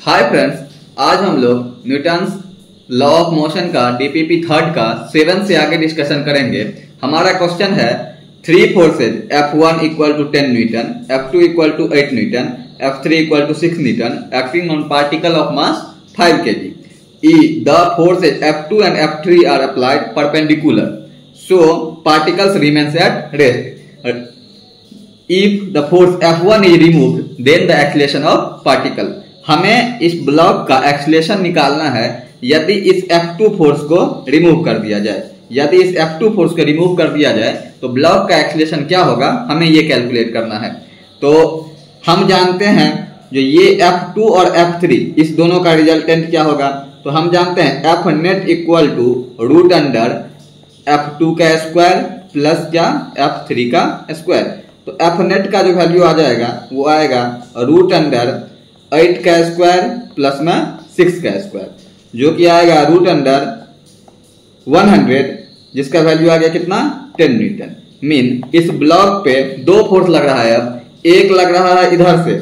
Hi friends, आज हम लोग न्यूटन्स लॉ ऑफ मोशन का डीपीपी थर्ड का 7 से आगे डिस्कशन करेंगे। हमारा क्वेश्चन है 3 forces F1 equal to 10 newton, F2 equal to 8 newton, F3 equal to 6 newton acting on particle of mass 5 kg. The forces F2 and F3 are applied perpendicular, so particles remains at rest. If the force F1 is removed, then the acceleration of particle. हमें इस block का acceleration निकालना है यदि इस F2 force को remove कर दिया जाए। यदि इस F2 फोर्स को रिमूव कर दिया जाए तो ब्लॉक का एक्सीलरेशन क्या होगा, हमें ये कैलकुलेट करना है। तो हम जानते हैं जो ये F2 और F3 इस दोनों का रिजल्टेंट क्या होगा, तो हम जानते हैं F net equal to root under F2 का स्क्वायर प्लस क्या F3 का स्क्वायर। तो F नेट का जो वैल्यू आ जाएगा वो आएगा रूट अंडर 8 का स्क्वायर प्लस में 6 का स्क्वायर, जो कि आएगा रूट अंडर 100, जिसका वैल्यू आ गया कितना 10 न्यूटन। मीन इस ब्लॉक पे दो फोर्स लग रहा है। अब एक लग रहा है इधर से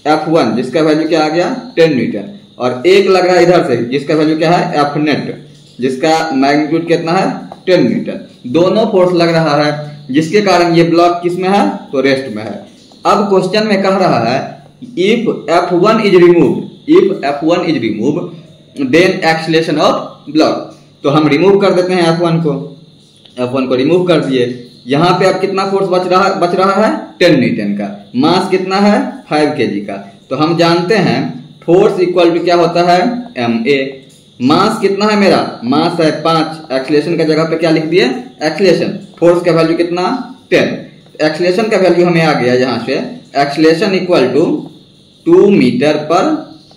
F1 जिसका वैल्यू क्या आ गया 10 न्यूटन, और एक लग रहा है इधर से जिसका वैल्यू क्या है F नेट, जिसका मैग्नीट्यूड कितना है 10 न्यूटन। दोनों फोर्स लग रहा है जिसके कारण ये ब्लॉक किस में है, तो रेस्ट में है। अब क्वेश्चन में कह रहा है if F1 is removed then acceleration of block। तो हम रिमूव कर देते हैं F1 को रिमूव कर दिए। यहाँ पे अब कितना फोर्स बच रहा है 10 न्यूटन का। मास कितना है 5 kg का। तो हम जानते हैं फोर्स इक्वल टू क्या होता है ma। मास कितना है मेरा, मास है 5, एक्सीलरेशन का जगह पे क्या लिख दिए एक्सीलरेशन। फोर्स का वैल्यू कितना 10, एक्सीलरेशन का वैल्यू हमें आ गया यहाँ से acceleration equal to 2 metre per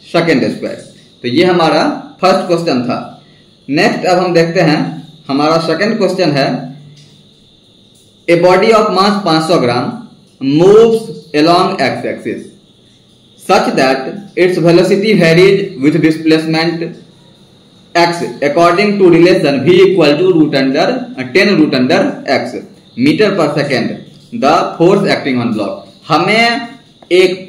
second square. तो ये हमारा फर्स्ट क्वेश्चन था। नेक्स्ट अब हम देखते हैं हमारा सेकेंड क्वेश्चन है ए body of mass 500 gram moves along x axis such that its velocity varies with displacement x according to relation v equal to root under 10 root under x metre per second. The force acting on block, हमें एक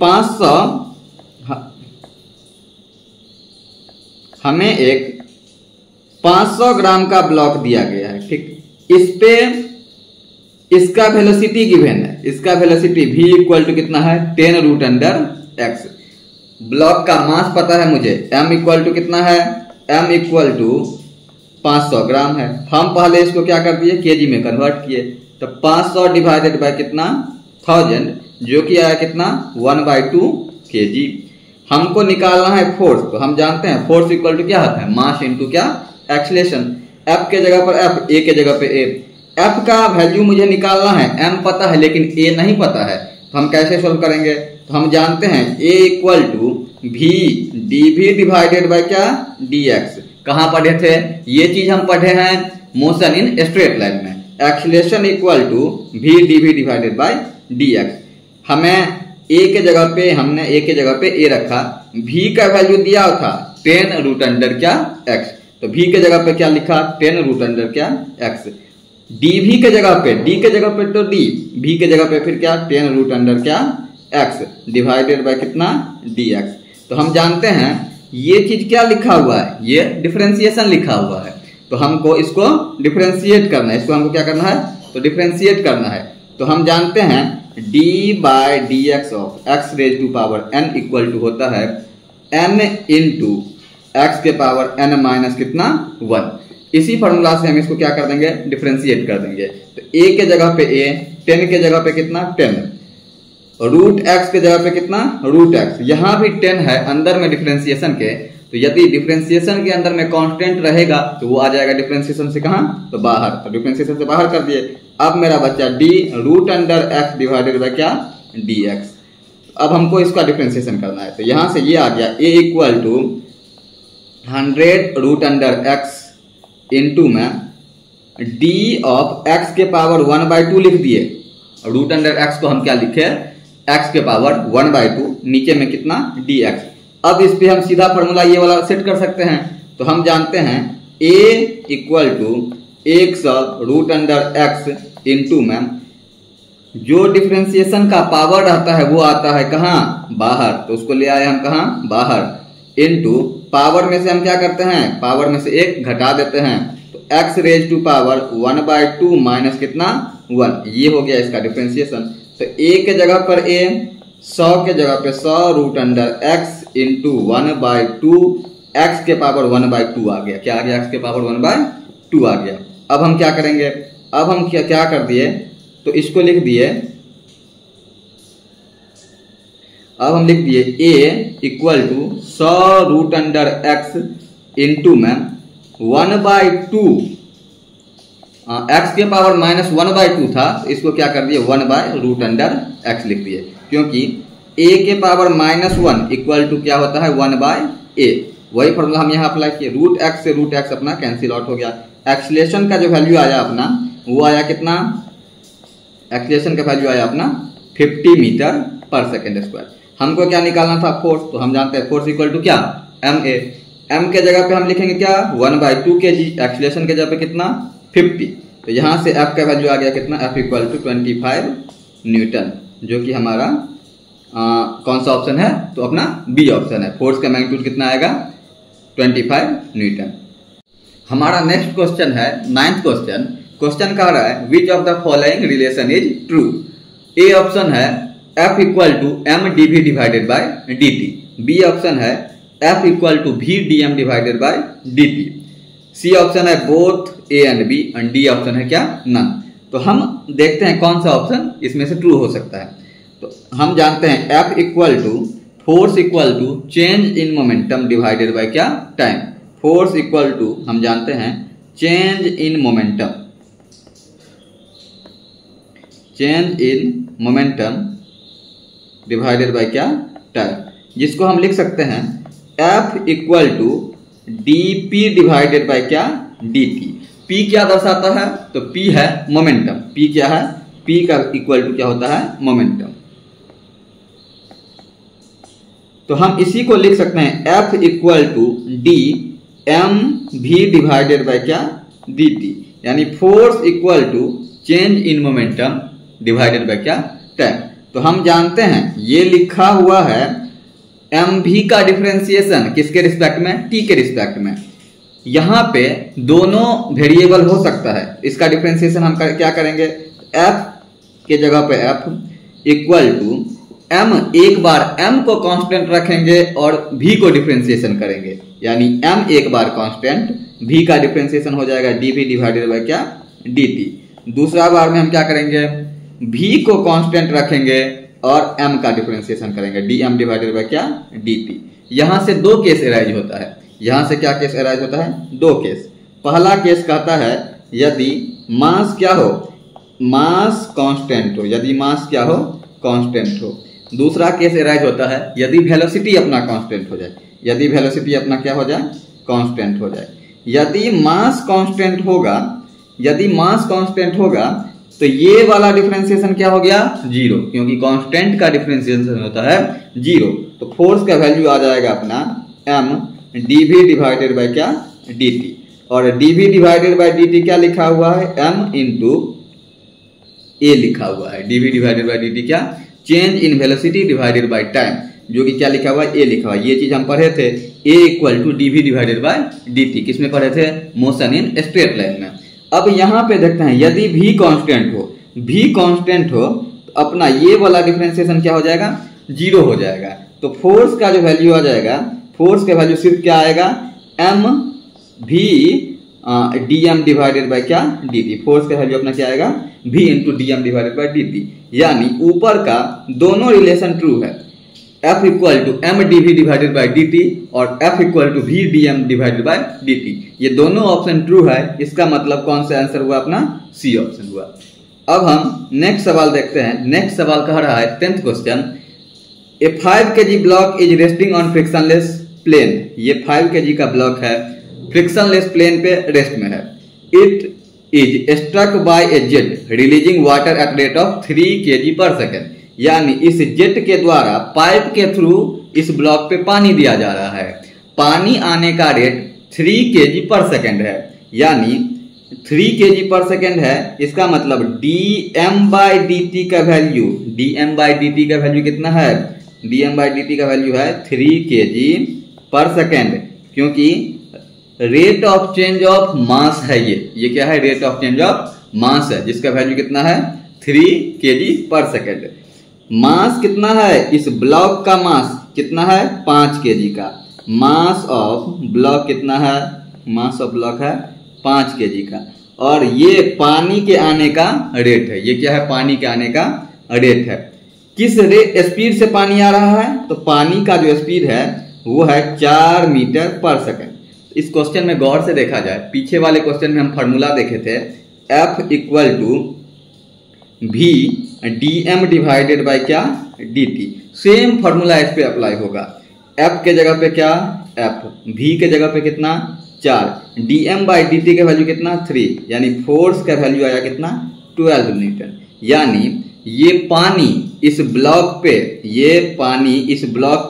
500 ग्राम का block दिया गया है। ठीक, इस पे इसका वेलोसिटी गिवन है, इसका वेलोसिटी v इक्वल टू कितना है 10 रूट अंडर x। ब्लॉक का मास पता है मुझे, m इक्वल टू कितना है, m इक्वल टू 500 ग्राम है। हम पहले इसको क्या कर दिए केजी में कन्वर्ट किए, तो 500 डिवाइडेड बाय कितना 1000, जो कि आया कितना 1/2 kg। हमको निकालना है फोर्स, तो हम जानते हैं फोर्स इक्वल टू क्या होता है मास इनटू क्या एक्सीलरेशन। F के जगह पर F, A के जगह पे A। F का वैल्यू मुझे निकालना है, M पता है लेकिन A नहीं पता है, तो हम कैसे सोल्व करेंगे। तो हम जानते हैं A equal to V dV divided by क्या dx। कहाँ पढ़े थे ये चीज, हम पढ़े हैं मोशन इन स्ट्रेट लाइन में। Acceleration equal to V dV divided by dx। हमें A के जगह पे हमने A के जगह पे A रखा, V का वैल्यू दिया था 10 रूट अंडर क्या x, तो V के जगह पे क्या लिखा 10 रूट अंडर क्या x। dV के जगह पे D के जगह पे तो D, V के जगह पे फिर क्या 10 रूट अंडर क्या x डिवाइडेड बाय कितना dx। तो हम जानते हैं ये चीज क्या लिखा हुआ है, ये डिफरेंशिएशन लिखा हुआ है। तो हमको इसको डिफरेंशिएट करना है, इसको हमको क्या करना है, तो डिफरेंशिएट करना है। तो हम जानते हैं d by dx of x raise to power n equal to होता है n इंटू x के पावर n माइनस कितना 1। इसी फॉर्मूला से हम इसको क्या कर देंगे डिफरेंशिएट कर देंगे। तो a के जगह पे a, 10 के जगह पे कितना 10, रूट x के जगह पे कितना रूट x। यहाँ भी 10 है अंदर में डिफरेंशिएशन के, तो यदि डिफरेंशिएशन के अंदर में कांस्टेंट रहेगा तो वो आ जाएगा डिफरेंशिएशन से कहाँ, तो बाहर। तो डिफरेंशिएशन से बाहर कर दिए। अब मेरा बच्चा d root under x divided by क्या dx। अब हमको इसका डिफरेंशिएशन करना है, तो यहाँ से ये आ गया a equal to 100 root under x into में d ऑफ x के पावर 1/2 लिख दिए। रूट अंडर x को हम क्या लिखे x के पावर 1/2, नीचे में कितना dx। अब इस पे हम सीधा फॉर्मूला ये वाला सेट कर सकते हैं। तो हम जानते हैं a equal to 100 root under x into में जो डिफरेंशिएशन का पावर रहता है वो आता है कहाँ बाहर, तो उसको ले आए हम कहाँ बाहर। इंटू पावर में से हम क्या करते हैं, पावर में से एक घटा देते हैं, तो x raise to power 1/2 minus कितना 1, ये हो गया इसका डिफरेंशिएशन। तो a के जगह पर a, 100 के जगह पे 100 root under x into 1/2, x के पावर 1/2 आ गया। क्या आ गया, x के पावर 1/2 आ गया। अब हम क्या करेंगे, अब हम क्या कर दिए, तो इसको लिख दिए, अब हम लिख दिए a equal to 100 root under x into में 1/2, x के पावर -1/2 था, इसको क्या कर दिए 1/रूट अंडर x लिख दिए, क्योंकि a के पावर -1 इक्वल टू क्या होता है 1/a। वही फॉर्मूला हम यहाँ अप्लाई किए, रूट x से रूट x अपना कैंसिल आउट हो गया। एक्सीलरेशन का जो वैल्यू आया अपना, वो आया कितना, एक्सीलरेशन का वैल्यू आया अपना 50 मीटर पर सेकेंड स्क्वायर। हमको क्या निकालना था, फोर्स, तो हम जानते हैं फोर्स इक्वल टू क्या ma। m के जगह पे हम लिखेंगे क्या 1/2 kg, एक्सीलरेशन के जगह पे कितना 50, तो यहाँ से f का वैल्यू आ गया कितना, f इक्वल टू 25 न्यूटन, जो कि हमारा कौन सा ऑप्शन है, तो अपना बी ऑप्शन है। फोर्स का मैग्नीट्यूड कितना आएगा 25 न्यूटन। हमारा नेक्स्ट क्वेश्चन है 9th क्वेश्चन। क्वेश्चन कह रहा है which of the following relation is true. A option है F equal to M dv divided by dt, B option है F equal to v dm divided by dt, C option है both A and B, and D option है क्या none. तो हम देखते हैं कौन सा ऑप्शन इसमें से ट्रू हो सकता है। तो हम जानते हैं F equal to force equal to change in momentum divided by क्या टाइम। फोर्स इक्वल टू हम जानते हैं change in momentum, change in momentum divided by क्या टाइम, जिसको हम लिख सकते हैं F equal to dp divided by क्या dt। P क्या दर्शाता है, तो P है मोमेंटम, P क्या है, P का इक्वल टू क्या होता है मोमेंटम। तो हम इसी को लिख सकते हैं F equal to d mv divided by क्या dt, यानी force equal to change in momentum divided by क्या टाइम। तो हम जानते हैं ये लिखा हुआ है mv का डिफरेंशिएशन किसके रिस्पेक्ट में, t के रिस्पेक्ट में। यहाँ पे दोनों वेरिएबल हो सकता है, इसका डिफरेंशिएशन हम क्या करेंगे, f के जगह पे f इक्वल टू m, एक बार m को कांस्टेंट रखेंगे और v को डिफरेंशिएशन करेंगे, यानी m एक बार कांस्टेंट, v का डिफरेंशिएशन हो जाएगा dv डिवाइडेड बाय क्या dt। दूसरा बार में हम क्या करेंगे, v को कांस्टेंट रखेंगे और m का डिफरेंशिएशन करेंगे, dm डिवाइडेड बाय क्या dt। यहां से दो केस अराइज होता है, यहां से क्या केस अराइज होता है, दो केस। पहला केस कहता है यदि मास क्या हो, मास कांस्टेंट हो, यदि मास क्या हो कांस्टेंट हो। दूसरा केस अराइज होता है यदि वेलोसिटी अपना कांस्टेंट हो जाए, यदि वेलोसिटी अपना क्या हो जाए कांस्टेंट हो जाए। यदि मास कांस्टेंट होगा, यदि मास कांस्टेंट होगा तो ये वाला डिफरेंशिएशन क्या हो गया जीरो, क्योंकि कांस्टेंट का डिफरेंशिएशन होता है जीरो। तो फोर्स का वैल्यू आ जाएगा अपना m dv डिवाइडेड बाय क्या dt, और dv डिवाइडेड बाय dt क्या लिखा हुआ है, m इंटू a लिखा हुआ है। dv डिवाइडेड बाय dt क्या, change in velocity divided by time, जो कि क्या लिखा हुआ है, a लिखा हुआ है। ये चीज हम पढ़े थे, a equal to dv divided by dt, किसमें पढ़े थे, मोशन इन स्ट्रेट लाइन में। अब यहाँ पे देखते हैं यदि v कांस्टेंट हो, v कांस्टेंट हो तो अपना ये वाला डिफरेंशिएशन क्या हो जाएगा, जीरो हो जाएगा। तो फोर्स का जो वैल्यू आ जाएगा, फोर्स का वैल्यू सिर्फ क्या आएगा, m v dm divided by क्या dt। फोर्स का वैल्यू अपना क्या आएगा, v into dm divided by dt, यानी ऊपर का दोनों रिलेशन ट्रू है, F equal to m dv divided by dt और F equal to v dm divided by dt, ये दोनों ऑप्शन ट्रू है। इसका मतलब कौन सा आंसर हुआ अपना, सी ऑप्शन हुआ। अब हम नेक्स्ट सवाल देखते हैं। नेक्स्ट सवाल कह रहा है 10th question, a 5 kg block is resting on frictionless plane. ये 5 kg का ब्लॉक है, फ्रिक्शनलेस प्लेन पे रेस्ट में है। It is struck by a jet releasing water at rate of 3 kg per second, यानी इस जेट के द्वारा पाइप के थ्रू इस ब्लॉक पे पानी दिया जा रहा है। पानी आने का रेट 3 kg पर सेकेंड है, यानी 3 kg पर सेकेंड है। इसका मतलब dm बाई dt का वैल्यू, dm बाई dt का वैल्यू कितना है, dm बाई dt का वैल्यू है 3 kg पर सेकेंड, क्योंकि rate of change of mass है ये क्या है, rate of change of mass है, जिसका वैल्यू कितना है 3 kg पर सेकेंड। मास कितना है, इस ब्लॉक का मास कितना है 5 kg का, मास ऑफ ब्लॉक कितना है, मास ऑफ ब्लॉक है 5 kg का, और ये पानी के आने का रेट है, ये क्या है पानी के आने का रेट है। किस स्पीड से पानी आ रहा है, तो पानी का जो स्पीड है वो है 4 मीटर पर सेकेंड। इस क्वेश्चन में गौर से देखा जाए, पीछे वाले क्वेश्चन में हम फार्मूला देखे थे F equal to V dm divided by क्या dt, सेम फार्मूला इस पे अप्लाई होगा। F के जगह पे क्या F, V के जगह पे कितना 4, dm बाई dt का वैल्यू कितना 3, यानी फोर्स का वैल्यू आया कितना 12 न्यूटन। यानी ये पानी इस ब्लॉक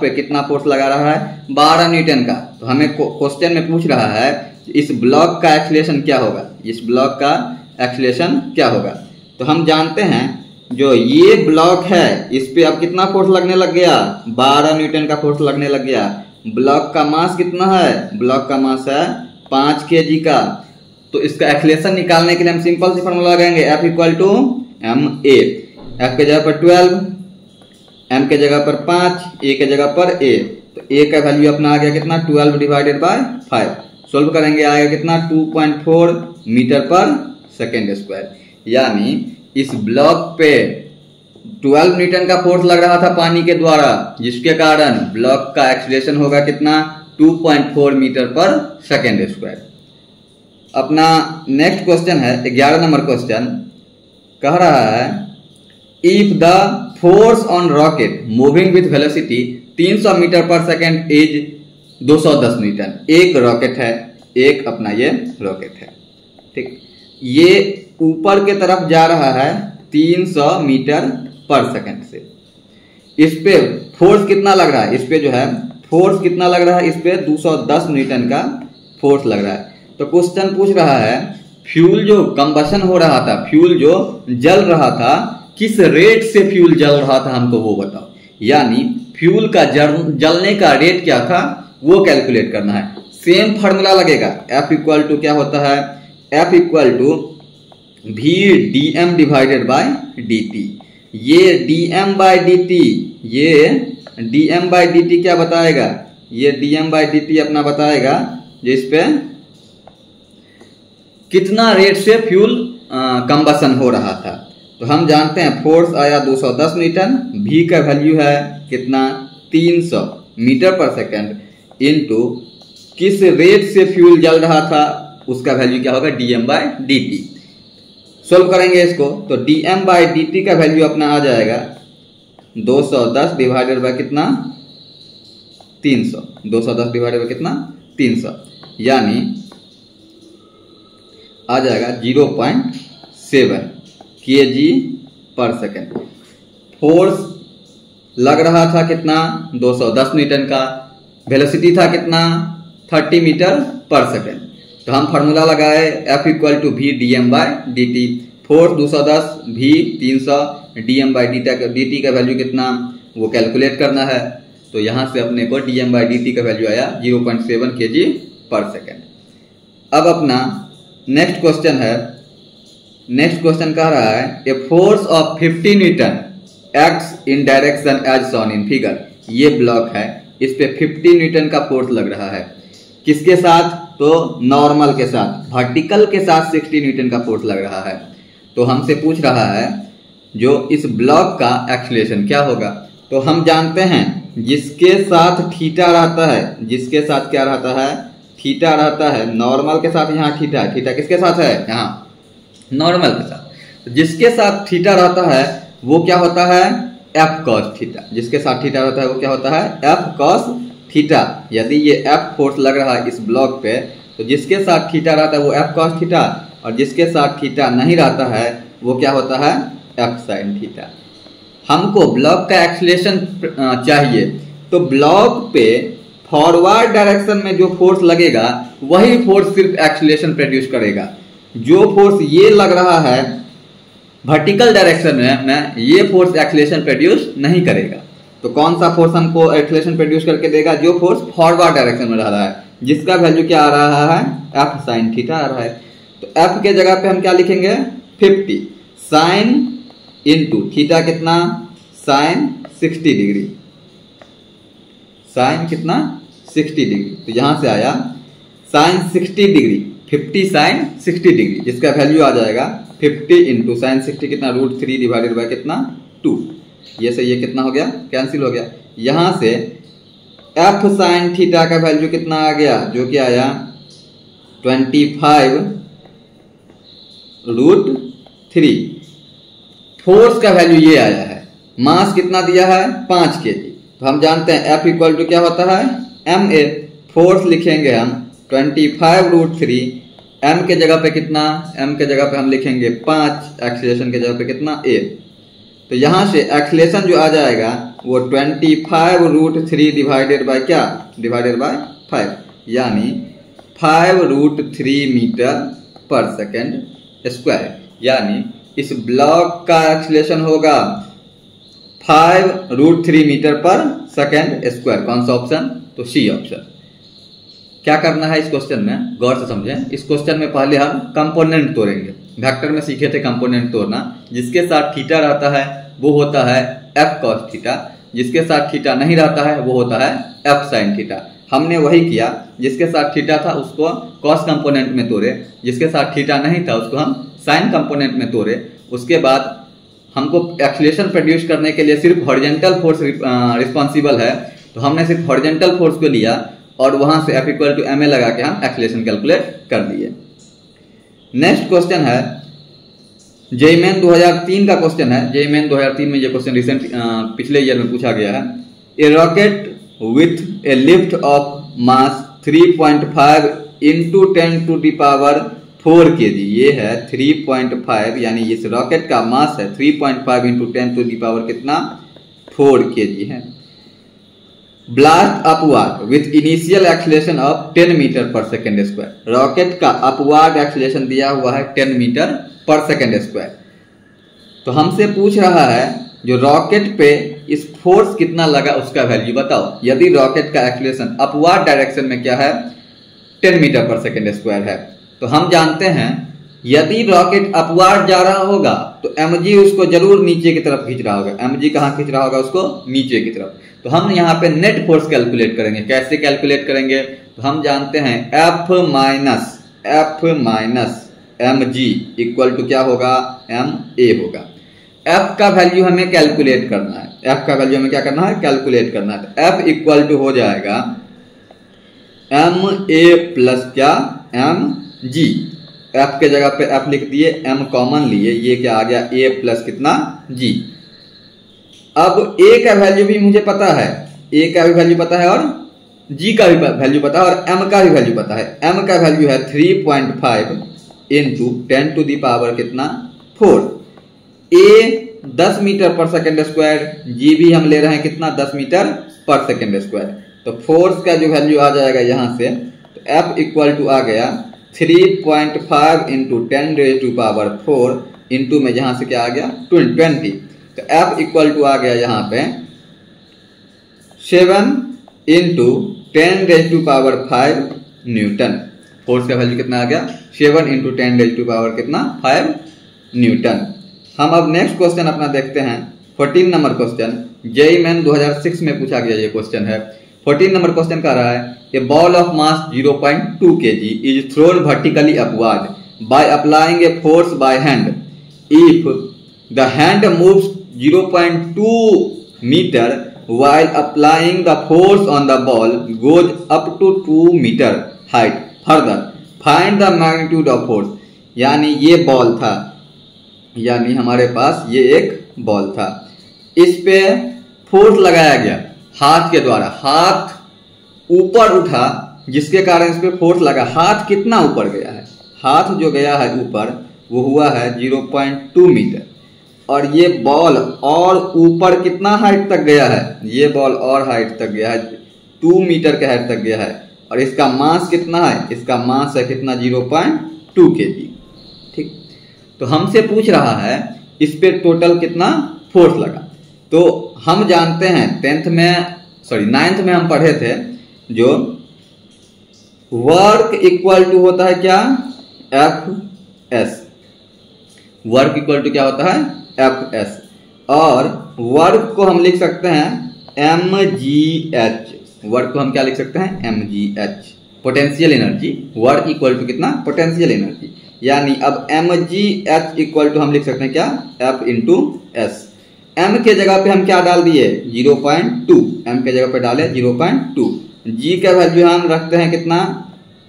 पे कितना फोर्स लगा रहा है 12 न्यूटन का। तो हमें क्वेश्चन में पूछ रहा है इस ब्लॉक का एक्सीलरेशन क्या होगा, इस ब्लॉक का एक्सीलरेशन क्या होगा। तो हम जानते हैं जो ये ब्लॉक है इस पे अब कितना फोर्स लगने लग गया 12 न्यूटन का फोर्स लगने लग गया। ब्लॉक का मास कितना है, ब्लॉक का मास है 5 kg का। तो इसका एक्सीलरेशन निकालने के लिए हम सिंपल सी फॉर्मूला लगाएंगे F equal to ma, F के जगह पर 12, m के जगह पर 5, a के जगह पर a। तो a का वैल्यू अपना आ गया कितना 12 डिवाइडेड बाय 5, सोल्व करेंगे आएगा कितना 2.4 मीटर पर सेकेंड स्क्वायर। यानी इस ब्लॉक पे 12 न्यूटन का फोर्स लग रहा था पानी के द्वारा, जिसके कारण ब्लॉक का एक्सीलरेशन होगा कितना 2.4 मीटर पर सेकेंड स्क्वायर। अपना नेक्स्ट क्वेश्चन है 11 नंबर क्वेश्चन, कह रहा है if the force on rocket moving with velocity 300 metre per second is 210 newton. एक रॉकेट है, एक अपना ये रॉकेट है, ठीक, ये ऊपर के तरफ जा रहा है 300 मीटर पर सेकेंड से। इस पे फोर्स कितना लग रहा है, इस पे जो है फोर्स कितना लग रहा है, इस पे 210 न्यूटन का फोर्स लग रहा है। तो क्वेश्चन पूछ रहा है फ्यूल जो कंबशन हो रहा था, फ्यूल जो जल रहा था, किस रेट से फ्यूल जल रहा था हमको वो बताओ। यानी फ्यूल का जलने का रेट क्या था वो कैलकुलेट करना है। सेम फार्मूला लगेगा, F इक्वल टू क्या होता है, F equal to V dm divided by dt। ये dm बाय dt, ये dm बाय dt क्या बताएगा, ये dm बाय dt अपना बताएगा जिस पे कितना रेट से फ्यूल कंबशन हो रहा था। तो हम जानते हैं फोर्स आया 210 न्यूटन, V का वैल्यू है कितना 300 मीटर पर सेकेंड इनटू किस रेट से फ्यूल जल रहा था उसका वैल्यू क्या होगा dm बाय dt। सोल्व करेंगे इसको, तो dm बाय dt का वैल्यू अपना आ जाएगा 210 डिवाइडेड बाय कितना 300, 210 डिवाइडेड बाय कितना 300, यानी आ जाएगा 0.7 kg पर सेकेंड। फोर्स लग रहा था कितना 210 न्यूटन का, वेलोसिटी था कितना 30 मीटर पर सेकेंड। तो हम फार्मूला लगाए F equal to V dm by dt, force 210, V 300, dm by dt का वैल्यू कितना वो कैलकुलेट करना है। तो यहाँ से अपने को dm बाय dt का वैल्यू आया 0.7 kg पर सेकेंड। अब अपना नेक्स्ट क्वेश्चन है, नेक्स्ट क्वेश्चन कह रहा है a force of 50 newton acts in direction as shown in figure. ये ब्लॉक है, इस पे 50 न्यूटन का फोर्स लग रहा है, किसके साथ, तो नॉर्मल के साथ, वर्टिकल के साथ 60 न्यूटन का फोर्स लग रहा है। तो हमसे पूछ रहा है जो इस ब्लॉक का एक्सीलरेशन क्या होगा। तो हम जानते हैं जिसके साथ थीटा रहता है, जिसके साथ क्या रहता है थीटा रहता है, नॉर्मल के साथ यहाँ थीटा, थीटा किसके साथ है यहाँ नॉर्मल के साथ, जिसके साथ थीटा रहता है वो क्या होता है F cos थीटा, जिसके साथ थीटा रहता है वो क्या होता है F cos थीटा। यदि ये F फोर्स लग रहा है इस ब्लॉक पे, तो जिसके साथ थीटा रहता है वो F cos थीटा, और जिसके साथ थीटा नहीं रहता है वो क्या होता है F sin थीटा। हमको ब्लॉक का एक्सीलरेशन चाहिए, तो ब्लॉक पे फॉरवर्ड डायरेक्शन में जो फोर्स लगेगा वही फोर्स सिर्फ एक्सीलरेशन प्रोड्यूस करेगा। जो फोर्स ये लग रहा है वर्टिकल डायरेक्शन में ये फोर्स एक्सीलरेशन प्रोड्यूस नहीं करेगा। तो कौन सा फोर्स हमको एक्सीलरेशन प्रोड्यूस करके देगा? जो फोर्स फॉरवर्ड डायरेक्शन में रह रहा है, जिसका वैल्यू क्या आ रहा है? एफ साइन थीटा आ रहा है। तो एफ के जगह पे हम क्या लिखेंगे? 50 साइन इंटू थीटा कितना? Sine 60 degree. साइन कितना? 60 डिग्री। तो यहां से आया साइन 60 डिग्री, 50 साइन 60 डिग्री, जिसका वैल्यू आ जाएगा 50 इंटू साइन 60 कितना? √3 डिवाइडेड बाय कितना? 2। ये से ये कितना हो गया? कैंसिल हो गया। यहां से एफ साइन थीटा का वैल्यू कितना आ गया? जो कि आया 25 √3। फोर्स का वैल्यू ये आया है। मास कितना दिया है? 5 kg। तो हम जानते हैं F इक्वल टू क्या होता है? ma। फोर्स लिखेंगे हम 25 √3। m के जगह पे कितना? m के जगह पे हम लिखेंगे 5, एक्सीलरेशन के जगह पे कितना? a। तो यहां से एक्सीलरेशन जो आ जाएगा वो 25 √3 डिवाइडेड बाय क्या? डिवाइडेड बाय 5, यानी 5 √3 मीटर पर सेकेंड स्क्वायर। यानी इस ब्लॉक का एक्सीलरेशन होगा 5 √3 मीटर पर सेकेंड स्क्वायर। कौन सा ऑप्शन? तो सी ऑप्शन। क्या करना है इस क्वेश्चन में? गौर से समझें। इस क्वेश्चन में पहले हम कंपोनेंट तोड़ेंगे। वेक्टर में सीखे थे कंपोनेंट तोड़ना। जिसके साथ थीटा रहता है वो होता है एफ कॉस थीटा, जिसके साथ थीटा नहीं रहता है वो होता है एफ साइन थीटा। हमने वही किया, जिसके साथ थीटा था उसको कॉस कंपोनेंट में तोड़े, जिसके साथ थीटा नहीं था उसको हम साइन कंपोनेंट में तोड़े। उसके बाद हमको एक्सीलरेशन प्रोड्यूस करने के लिए सिर्फ हॉरिजॉन्टल फोर्स रिस्पॉन्सिबल है, तो हमने सिर्फ हॉरिजॉन्टल फोर्स को लिया और वहां से F इक्वल टू ma लगा के हम एक्सीलरेशन कैलकुलेट कर दिए। नेक्स्ट क्वेश्चन है जेईई मेन 2003 का क्वेश्चन है। जेईई मेन 2003 में ये क्वेश्चन रिसेंट पिछले ईयर में पूछा गया है। A rocket with a lift off mass 3.5 into 10⁴ kg। ये है 3.5, यानी इस रॉकेट का मास है 3.5 इंटू 10⁴ कितना? 4 kg है। Blast upward with initial acceleration of 10 metre per second square. Rocket का अपवार्ड एक्सीलरेशन दिया हुआ है 10 मीटर पर सेकेंड स्क्वायर। तो हमसे पूछ रहा है जो रॉकेट पे इस फोर्स कितना लगा उसका वैल्यू बताओ। यदि रॉकेट का एक्सीलरेशन अपवार्ड डायरेक्शन में क्या है? 10 मीटर पर सेकेंड स्क्वायर है, तो हम जानते हैं यदि रॉकेट अपवार्ड जा रहा होगा तो mg उसको जरूर नीचे की तरफ खींच रहा होगा। mg कहां खींच रहा होगा? उसको नीचे की तरफ। तो हम यहाँ पे नेट फोर्स कैलकुलेट करेंगे। कैसे कैलकुलेट करेंगे? तो हम जानते हैं F minus mg equal to क्या होगा? ma होगा। F का वैल्यू हमें कैलकुलेट करना है। F का वैल्यू हमें क्या करना है? कैलकुलेट करना है। तो F इक्वल टू हो जाएगा ma प्लस क्या? mg। F के जगह पे F लिख दिए, m कॉमन लिए, ये क्या आ गया? a प्लस कितना? g। अब a का वैल्यू भी मुझे पता है, a का भी वैल्यू पता है और g का भी वैल्यू पता है और m का भी वैल्यू पता है। m का वैल्यू है 3.5 इंटू 10⁴ कितना? 4। a 10 metre per second square, g भी हम ले रहे हैं कितना? 10 मीटर पर सेकेंड स्क्वायर। तो फोर्स का जो वैल्यू आ जाएगा यहां से, तो F इक्वल टू आ गया 3.5 इंटू 10⁴ इंटू में यहां से क्या आ गया? 20। तो F इक्वल टू आ गया यहाँ पे 7 इंटू 10⁵ न्यूटन। फोर्स का वैल्यू कितना आ गया? 7 इंटू 10⁵ कितना? 5 न्यूटन। हम अब नेक्स्ट क्वेश्चन अपना देखते हैं। 14 नंबर क्वेश्चन जेईई मेन 2006 में पूछा गया ये क्वेश्चन है। 14 नंबर क्वेश्चन कह रहा है a ball of mass 0.2 kg is thrown vertically upward by applying a force by hand. If the hand moves 0.2 meter while applying the force on the ball goes up to 2 meter height. Further, find the magnitude of force. यानी ये ball था, यानी हमारे पास ये एक ball था, इस पे फोर्स लगाया गया हाथ के द्वारा। हाथ ऊपर उठा जिसके कारण इस पे फोर्स लगा। हाथ कितना ऊपर गया है? हाथ जो गया है ऊपर वो हुआ है 0.2 मीटर और ये बॉल और ऊपर कितना हाइट तक गया है? ये बॉल और हाइट तक गया है 2 मीटर के हाइट तक गया है और इसका मास कितना है? इसका मास है कितना? 0.2 kg। ठीक, तो हमसे पूछ रहा है इस पे टोटल कितना फोर्स लगा। तो हम जानते हैं 9th में हम पढ़े थे जो वर्क इक्वल टू होता है क्या, Fs। वर्क इक्वल टू क्या होता है, Fs। और वर्क को हम लिख सकते हैं mgh। वर्क को हम क्या लिख सकते हैं, mgh, potential energy. Work equal to कितना, पोटेंशियल एनर्जी। यानी अब mgh इक्वल टू हम लिख सकते हैं क्या, F इंटू एस। m के जगह पे हम क्या डाल दिए, 0.2। m के जगह पे डाले 0.2। g का वैल्यू हम रखते हैं कितना,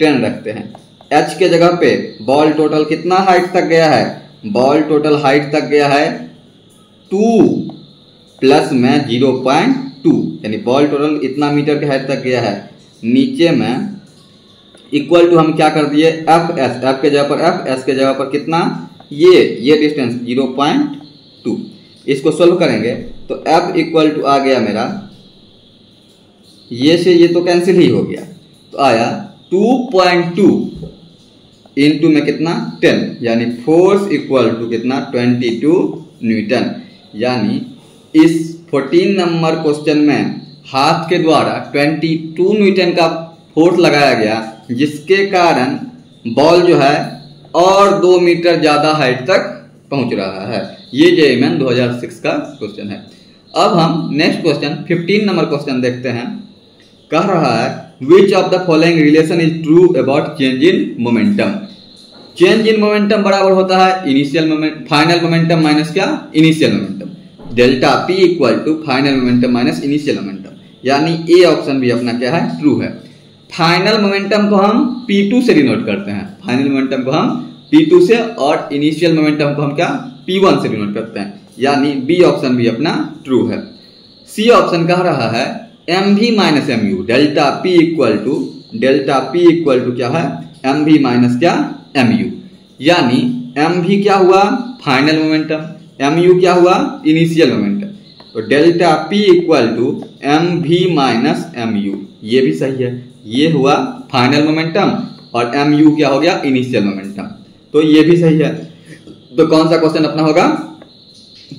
10 रखते हैं। h के जगह पे बॉल टोटल कितना हाइट तक गया है, बॉल टोटल हाइट तक गया है 2 प्लस में 0.2, यानी बॉल टोटल इतना मीटर के हाइट तक गया है। नीचे में इक्वल टू हम क्या कर दिए, Fs। F के जगह पर F, S के जगह पर कितना, ये डिस्टेंस 0.2। इसको सोल्व करेंगे तो F इक्वल टू आ गया मेरा, ये से ये तो कैंसिल ही हो गया, तो आया 2.2 इंटू में कितना 10, यानी फोर्स इक्वल टू कितना 22 न्यूटन। यानी इस 14 नंबर क्वेश्चन में हाथ के द्वारा 22 न्यूटन का फोर्स लगाया गया, जिसके कारण बॉल जो है और 2 मीटर ज्यादा हाइट तक पहुंच रहा है। ये JEE 2006 का क्वेश्चन है। अब हम नेक्स्ट क्वेश्चन 15 नंबर क्वेश्चन देखते हैं। कह रहा है which of the following relation is true about change in momentum. Change in momentum बराबर होता है initial moment, final momentum minus क्या, initial momentum. Delta P equal to final momentum minus initial momentum. यानी ए ऑप्शन भी अपना क्या है, true है। फाइनल मोमेंटम को हम P2 से डिनोट करते हैं, फाइनल मोमेंटम को हम P2 से, और इनिशियल मोमेंटम को हम क्या, P1 से डिनोट करते हैं। यानी बी ऑप्शन भी अपना ट्रू है। सी ऑप्शन कह रहा है mv minus mu, delta P equal to क्या है, mv माइनस क्या, mu। यानी mv क्या हुआ, फाइनल मोमेंटम, mu क्या हुआ, इनिशियल मोमेंटम। तो delta P equal to mv minus mu, ये भी सही है। ये हुआ फाइनल मोमेंटम और mu क्या हो गया, इनिशियल मोमेंटम, तो ये भी सही है। तो कौन सा क्वेश्चन अपना होगा,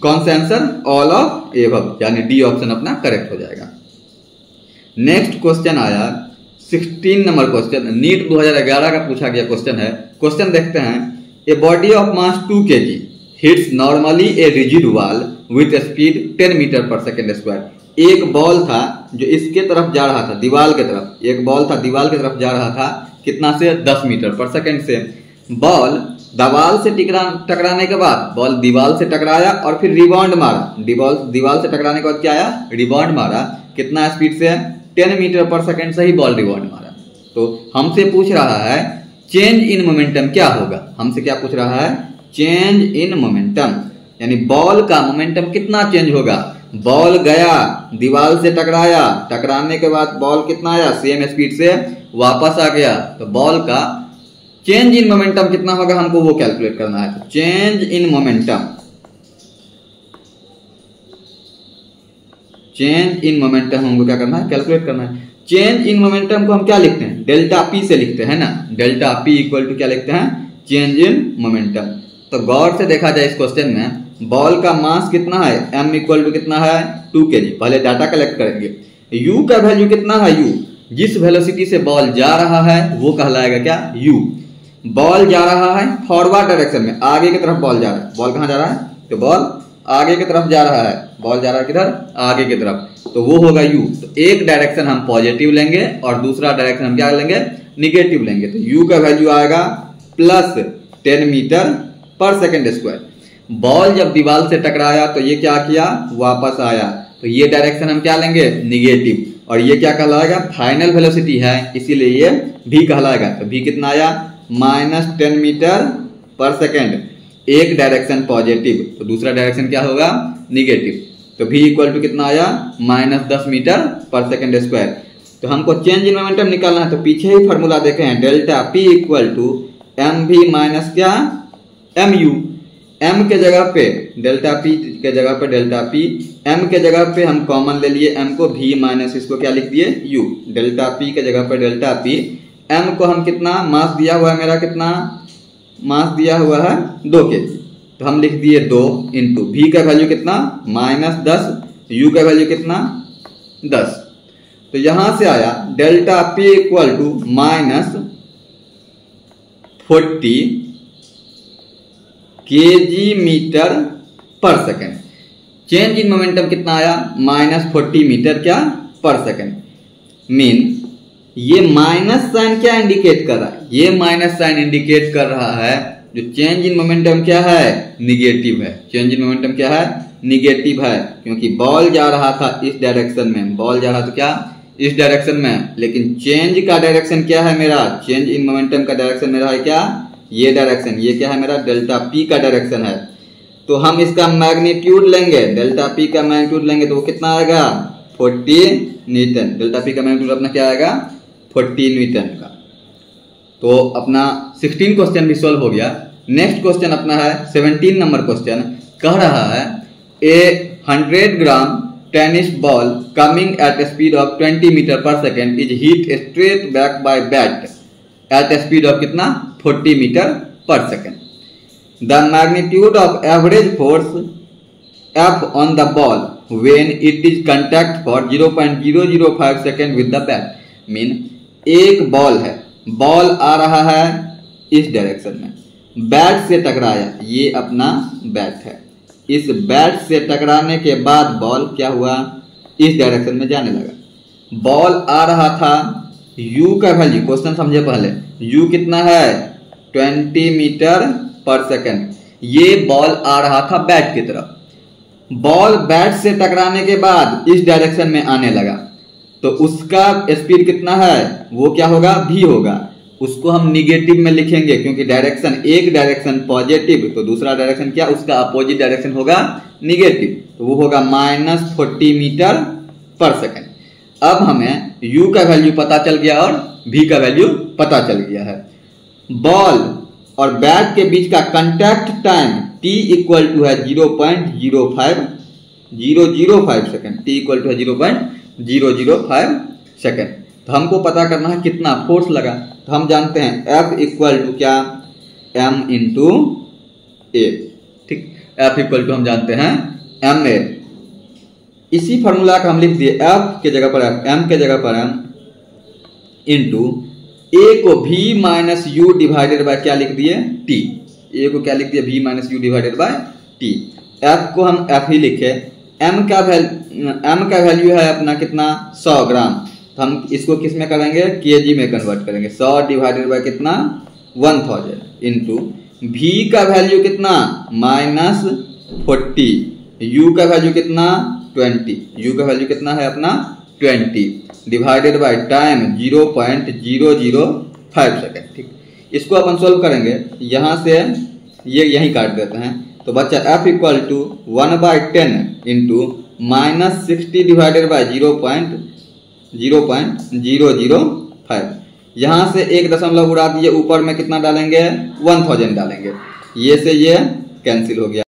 कौन सा आंसर, ऑल ऑफ एबव, यानी डी ऑप्शन अपना करेक्ट हो जाएगा। नेक्स्ट क्वेश्चन आया 16 नंबर क्वेश्चन, नीट 2011 का पूछा गया क्वेश्चन है। क्वेश्चन देखते हैं, a body of mass 2 kg hits normally a rigid wall with speed 10 metre per second square. एक बॉल था जो इसके तरफ जा रहा था, दीवार के तरफ, एक बॉल था दीवार की तरफ जा रहा था, कितना से, 10 मीटर पर सेकेंड से। बॉल दीवार से टकराने के बाद बॉल दीवार से टकराया और फिर रिबाउंड मारा। दीवार से टकराने के बाद क्या आया, रिबाउंड मारा। कितना स्पीड से, 10 मीटर पर सेकेंड से ही बॉल रिबाउंड मारा। तो हमसे पूछ रहा है चेंज इन मोमेंटम क्या होगा, हमसे क्या पूछ रहा है, चेंज इन मोमेंटम, यानी बॉल का मोमेंटम कितना चेंज होगा। बॉल गया, दीवार से टकराया, टकराने के बाद बॉल कितना आया, सेम स्पीड से वापस आ गया, तो बॉल का चेंज इन मोमेंटम कितना होगा, हमको वो कैलकुलेट करना है। तो change in momentum, change in momentum हमको क्या करना है, कैलकुलेट करना है। चेंज इन मोमेंटम को हम क्या लिखते हैं, डेल्टा P से लिखते हैं ना, डेल्टा P इक्वल टू क्या लिखते हैं, चेंज इन मोमेंटम। तो गौर से देखा जाए इस क्वेश्चन में, बॉल का मास कितना है, m इक्वल टू कितना है, 2 kg। पहले डाटा कलेक्ट करेंगे। u का वैल्यू कितना है, u, जिस वेलोसिटी से बॉल जा रहा है वो कहलाएगा क्या, u। बॉल जा रहा है फॉरवर्ड डायरेक्शन में, आगे की तरफ बॉल जा रहा है। बॉल कहाँ जा रहा है, तो बॉल आगे की तरफ जा रहा है, बॉल जा रहा है किधर, आगे की तरफ, तो वो होगा u। तो एक डायरेक्शन हम पॉजिटिव लेंगे और दूसरा डायरेक्शन हम क्या लेंगे, निगेटिव लेंगे। तो u का वैल्यू आएगा plus 10 metre per second square. Ball जब दीवार से टकराया तो ये क्या किया, वापस आया, तो ये डायरेक्शन हम क्या लेंगे, निगेटिव। और ये क्या कहलाएगा, फाइनल वेलोसिटी है, इसीलिए ये v कहलाएगा। तो v कितना आया, माइनस 10 मीटर पर सेकेंड। एक डायरेक्शन पॉजिटिव तो दूसरा डायरेक्शन क्या होगा, निगेटिव। तो v इक्वल टू कितना आया, minus 10 metre per second square. तो हमको चेंज इन मोमेंटम निकालना है, तो पीछे ही फॉर्मूला देखे हैं, delta P equal to mv minus क्या, mu। m के जगह पे डेल्टा P के जगह पे डेल्टा P, m के जगह पे हम कॉमन ले लिए m को, v माइनस इसको क्या लिख दिए, u। डेल्टा P के जगह पे डेल्टा P, m को हम कितना मास दिया हुआ है, मेरा कितना मास दिया हुआ है, 2 kg, तो हम लिख दिए 2 इंटू v का वैल्यू कितना, माइनस 10 u का वैल्यू कितना 10। तो यहां से आया delta p equal to -40 kg metre per second. Change in momentum कितना आया -40 मीटर क्या पर सेकेंड। मीन ये माइनस साइन क्या इंडिकेट कर रहा है, ये माइनस साइन इंडिकेट कर रहा है जो चेंज इन मोमेंटम क्या है निगेटिव है। चेंज इन मोमेंटम क्या है निगेटिव है, क्योंकि बॉल जा रहा था इस डायरेक्शन में, बॉल जा रहा था क्या इस डायरेक्शन में, लेकिन चेंज का डायरेक्शन क्या है मेरा, चेंज इन मोमेंटम का डायरेक्शन मेरा है क्या ये डायरेक्शन, ये क्या है मेरा डेल्टा p का डायरेक्शन है। तो हम इसका मैग्नीट्यूड लेंगे, डेल्टा p का मैग्नीट्यूड लेंगे तो वो कितना आएगा 40 न्यूटन। डेल्टा p का मैग्नीट्यूड अपना क्या आएगा 40 न्यूटन का। तो अपना 16 क्वेश्चन भी सॉल्व हो गया। नेक्स्ट क्वेश्चन अपना है 17 नंबर क्वेश्चन। कह रहा है a 100 gram tennis ball coming at speed of 20 metre per second is hit straight back by bat at speed of कितना 40 metre per second. The magnitude of average force F on the ball when it is contact for 0.005 second with the bat. Mean एक ball है, ball आ रहा है इस direction में, bat से टकराया, ये अपना बैट है, इस बैट से टकराने के बाद बॉल क्या हुआ इस डायरेक्शन में जाने लगा। बॉल आ रहा था, u का वैल्यू क्वेश्चन समझे पहले, u कितना है 20 मीटर पर सेकेंड। ये बॉल आ रहा था बैट की तरफ, बॉल बैट से टकराने के बाद इस डायरेक्शन में आने लगा, तो उसका स्पीड कितना है वो क्या होगा v होगा। उसको हम निगेटिव में लिखेंगे क्योंकि डायरेक्शन, एक डायरेक्शन पॉजिटिव तो दूसरा डायरेक्शन क्या उसका अपोजिट डायरेक्शन होगा निगेटिव, तो वो होगा -40 मीटर पर सेकेंड। अब हमें u का वैल्यू पता चल गया और v का वैल्यू पता चल गया है। बॉल और बैट के बीच का contact time t equal to है 0.005 सेकेंड, t इक्वल टू है 0.005 सेकेंड। तो हमको पता करना है कितना फोर्स लगा, तो हम जानते हैं F इक्वल टू क्या m इंटू ए, ठीक, F इक्वल टू हम जानते हैं ma। इसी फॉर्मूला का हम लिख दिए F के जगह पर F, m के जगह पर m इंटू a को v minus u divided by क्या लिख दिए t, a को क्या लिख दिया v minus u divided by t। F को हम F ही लिखे, m का वैल्यू है अपना कितना 100 ग्राम, तो हम इसको किस में करेंगे kg में कन्वर्ट करेंगे, 100 डिवाइडेड बाय कितना 1000 इंटू v का वैल्यू कितना -40, u का वैल्यू कितना 20, u का वैल्यू कितना है अपना 20 डिवाइडेड बाय टाइम 0.005 सेकेंड, ठीक। इसको अपन सोल्व करेंगे, यहाँ से ये यहीं काट देते हैं, तो बच्चा F equal to 1/10 into -60 divided by 0.005। यहाँ से एक दशमलव उड़ा दिए, ऊपर में कितना डालेंगे 1000 डालेंगे, ये से ये कैंसिल हो गया।